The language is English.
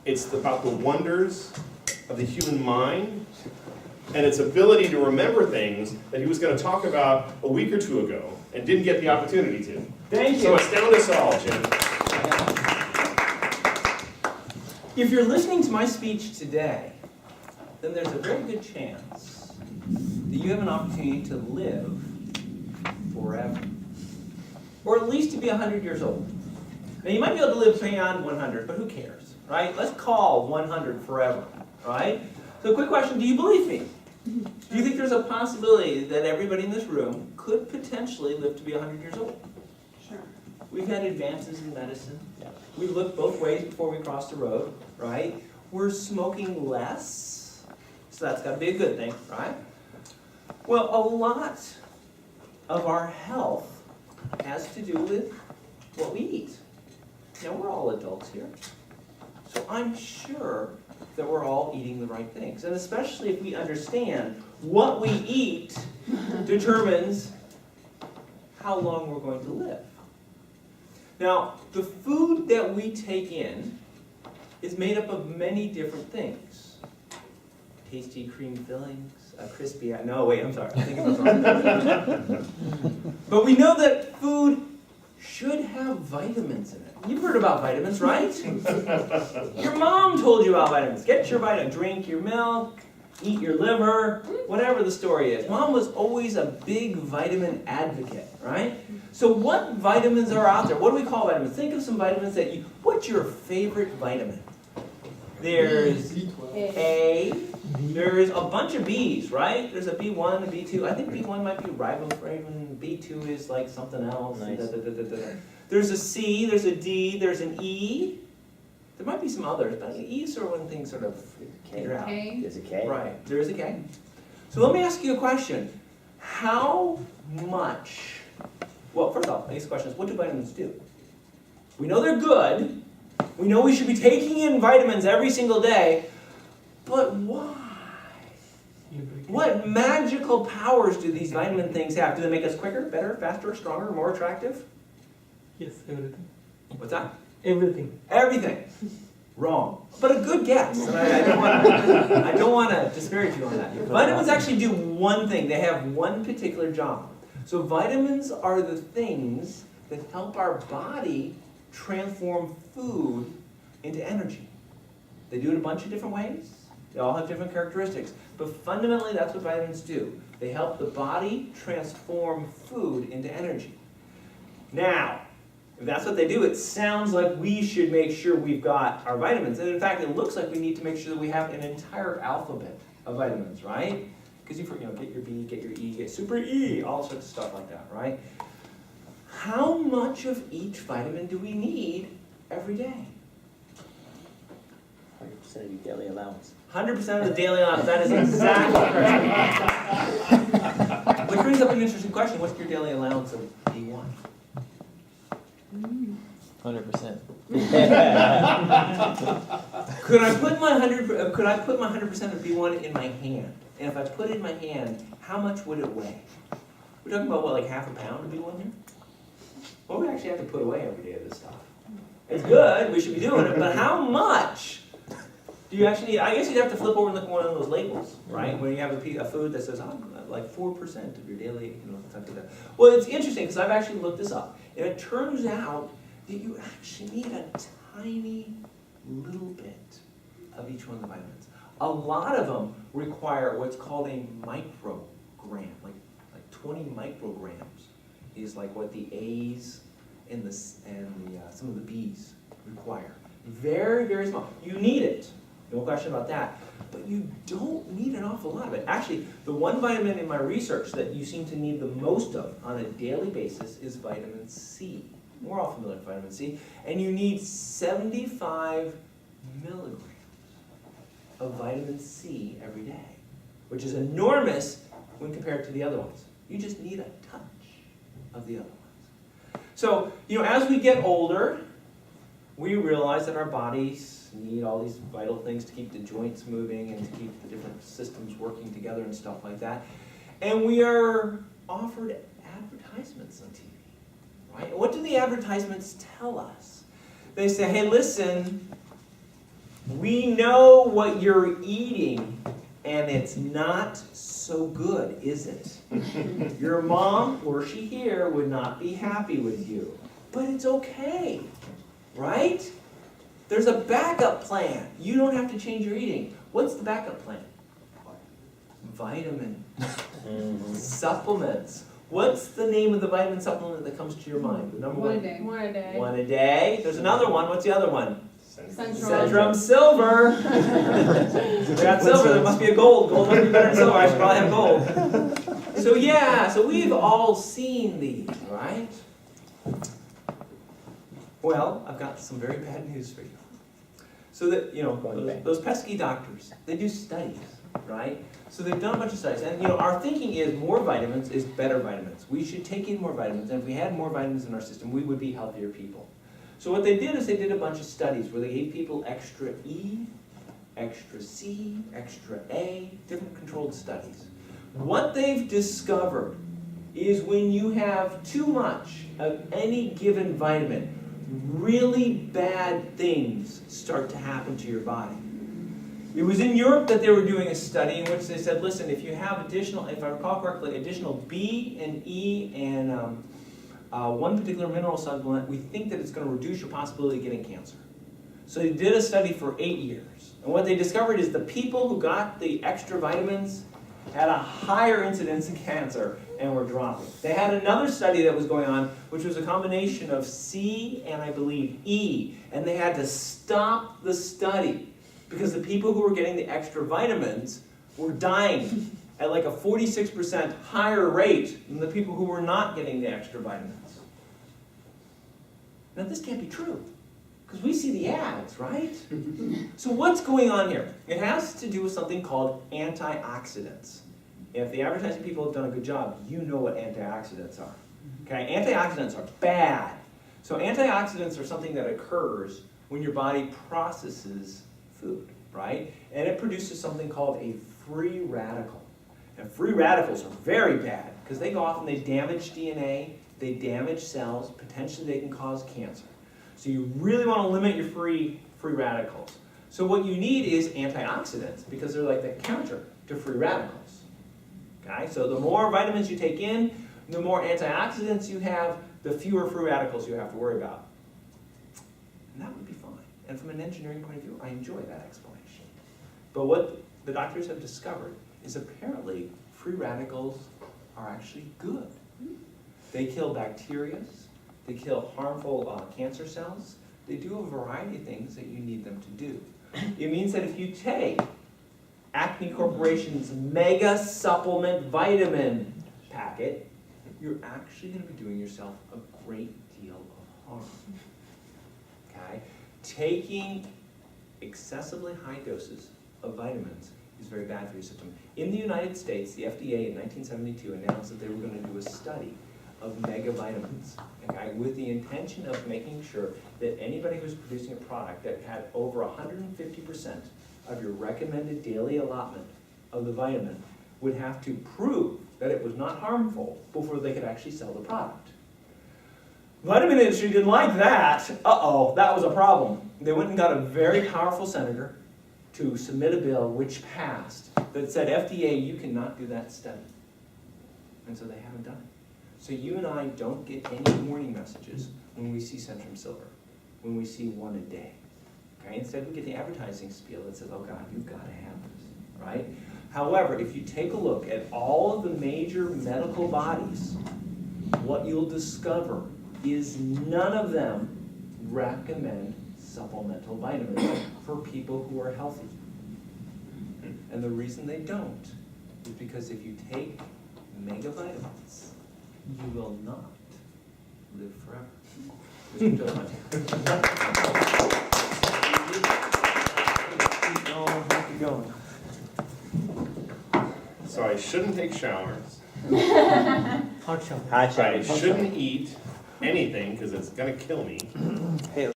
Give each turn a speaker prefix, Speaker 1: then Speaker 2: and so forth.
Speaker 1: It's about the wonders of the human mind and its ability to remember things that he was going to talk about a week or two ago and didn't get the opportunity to.
Speaker 2: Thank you.
Speaker 1: So astound us all, Jim.
Speaker 2: If you're listening to my speech today, then there's a very good chance that you have an opportunity to live forever. Or at least to be 100 years old. Now you might be able to live beyond 100, but who cares, right? Let's call 100 forever, right? So quick question, do you believe me? Do you think there's a possibility that everybody in this room could potentially live to be 100 years old?
Speaker 3: Sure.
Speaker 2: We've had advances in medicine. We looked both ways before we crossed the road, right? We're smoking less, so that's got to be a good thing, right? Well, a lot of our health has to do with what we eat. Now, we're all adults here, so I'm sure that we're all eating the right things. And especially if we understand what we eat determines how long we're going to live. Now, the food that we take in is made up of many different things. Tasty cream fillings, a crispy, no wait, I'm sorry, I'm thinking of wrong. But we know that food should have vitamins in it. You've heard about vitamins, right? Your mom told you about vitamins. Get your vitamins, drink your milk, eat your liver, whatever the story is. Mom was always a big vitamin advocate, right? So what vitamins are out there? What do we call vitamins? Think of some vitamins that you, what's your favorite vitamin? There's A, there's a bunch of B's, right? There's a B1, a B2. I think B1 might be riboflavin, B2 is like something else.
Speaker 4: Nice.
Speaker 2: There's a C, there's a D, there's an E. There might be some others, but E is sort of when things sort of figure out.
Speaker 3: K.
Speaker 4: There's a K.
Speaker 2: Right, there is a K. So let me ask you a question. How much, well, first off, the next question is, what do vitamins do? We know they're good. We know we should be taking in vitamins every single day, but why? What magical powers do these vitamin things have? Do they make us quicker, better, faster, stronger, more attractive?
Speaker 5: Yes, everything.
Speaker 2: What's that?
Speaker 5: Everything.
Speaker 2: Everything. Wrong. But a good guess. And I don't want to disparage you on that. Vitamins actually do one thing. They have one particular job. So vitamins are the things that help our body transform food into energy. They do it a bunch of different ways. They all have different characteristics. But fundamentally, that's what vitamins do. They help the body transform food into energy. Now, if that's what they do, it sounds like we should make sure we've got our vitamins. And in fact, it looks like we need to make sure that we have an entire alphabet of vitamins, right? Because you get your B, get your E, get super E, all sorts of stuff like that, right? How much of each vitamin do we need every day?
Speaker 4: 100% of your daily allowance.
Speaker 2: 100% of the daily allowance. That is exactly correct. Which brings up an interesting question. What's your daily allowance of B1?
Speaker 4: 100%.
Speaker 2: Could I put my 100% of B1 in my hand? And if I put it in my hand, how much would it weigh? We're talking about what, like half a pound of B1 here? What would we actually have to put away every day of this stuff? It's good, we should be doing it, but how much do you actually need? I guess you'd have to flip over and look at one of those labels, right? When you have a food that says, like 4% of your daily, something like that. Well, it's interesting because I've actually looked this up. And it turns out that you actually need a tiny little bit of each one of the vitamins. A lot of them require what's called a microgram, like 20 micrograms is like what the A's and some of the B's require. Very, very small. You need it, no question about that, but you don't need an awful lot of it. Actually, the one vitamin in my research that you seem to need the most of on a daily basis is vitamin C. We're all familiar with vitamin C, and you need 75 milligrams of vitamin C every day, which is enormous when compared to the other ones. You just need a touch of the other ones. So, as we get older, we realize that our bodies need all these vital things to keep the joints moving and to keep the different systems working together and stuff like that. And we are offered advertisements on TV, right? What do the advertisements tell us? They say, hey, listen, We know what you're eating, and it's not so good, is it? Your mom, were she here, would not be happy with you. But it's okay, right? There's a backup plan. You don't have to change your eating. What's the backup plan? Vitamin supplements. What's the name of the vitamin supplement that comes to your mind? The number
Speaker 3: One
Speaker 2: one?
Speaker 3: a day. One a day.
Speaker 2: One a day. There's another one. What's the other one?
Speaker 3: Centrum.
Speaker 2: Centrum Silver. We got silver. There must be a gold. Gold must be better than silver. I should probably have gold. So yeah. So we've all seen these, right? Well, I've got some very bad news for you. So that, those pesky doctors, they do studies, right? So they've done a bunch of studies. And, our thinking is more vitamins is better vitamins. We should take in more vitamins. And if we had more vitamins in our system, we would be healthier people. So what they did is they did a bunch of studies where they gave people extra E, extra C, extra A, different controlled studies. What they've discovered is when you have too much of any given vitamin, really bad things start to happen to your body. It was in Europe that they were doing a study in which they said, listen, if you have additional, if I recall correctly, additional B and E and one particular mineral supplement, we think that it's going to reduce your possibility of getting cancer. So they did a study for 8 years. And what they discovered is the people who got the extra vitamins had a higher incidence of cancer and were dropping. They had another study that was going on, which was a combination of C and I believe E, and they had to stop the study because the people who were getting the extra vitamins were dying at like a 46% higher rate than the people who were not getting the extra vitamins. Now this can't be true, because we see the ads, right? So what's going on here? It has to do with something called antioxidants. If the advertising people have done a good job, you know what antioxidants are. Okay, antioxidants are bad. So antioxidants are something that occurs when your body processes food, right? And it produces something called a free radical. And free radicals are very bad because they go off and they damage DNA, they damage cells, potentially they can cause cancer. So you really want to limit your free radicals. So what you need is antioxidants because they're like the counter to free radicals. Okay, so the more vitamins you take in, the more antioxidants you have, the fewer free radicals you have to worry about. And that would be fine. And from an engineering point of view, I enjoy that explanation. But what the doctors have discovered is apparently free radicals are actually good. They kill bacteria, they kill harmful cancer cells, they do a variety of things that you need them to do. It means that if you take Acme Corporation's mega supplement vitamin packet, you're actually going to be doing yourself a great deal of harm. Okay? Taking excessively high doses of vitamins is very bad for your system. In the United States, the FDA in 1972 announced that they were going to do a study of mega vitamins, okay, with the intention of making sure that anybody who's producing a product that had over 150% of your recommended daily allotment of the vitamin would have to prove that it was not harmful before they could actually sell the product. The vitamin industry didn't like that. Uh-oh, that was a problem. They went and got a very powerful senator to submit a bill which passed that said, FDA, you cannot do that study. And so they haven't done it. So you and I don't get any warning messages when we see Centrum Silver, when we see one a day. Okay? Instead, we get the advertising spiel that says, oh God, you've got to have this, right? However, if you take a look at all of the major medical bodies, what you'll discover is none of them recommend supplemental vitamins for people who are healthy. And the reason they don't is because if you take mega vitamins, you will not live forever. Mr.
Speaker 4: Keep going.
Speaker 1: So I shouldn't take showers.
Speaker 5: Hot shower.
Speaker 4: Hot
Speaker 1: I
Speaker 4: showers.
Speaker 1: shouldn't eat anything because it's going to kill me.
Speaker 4: Hey,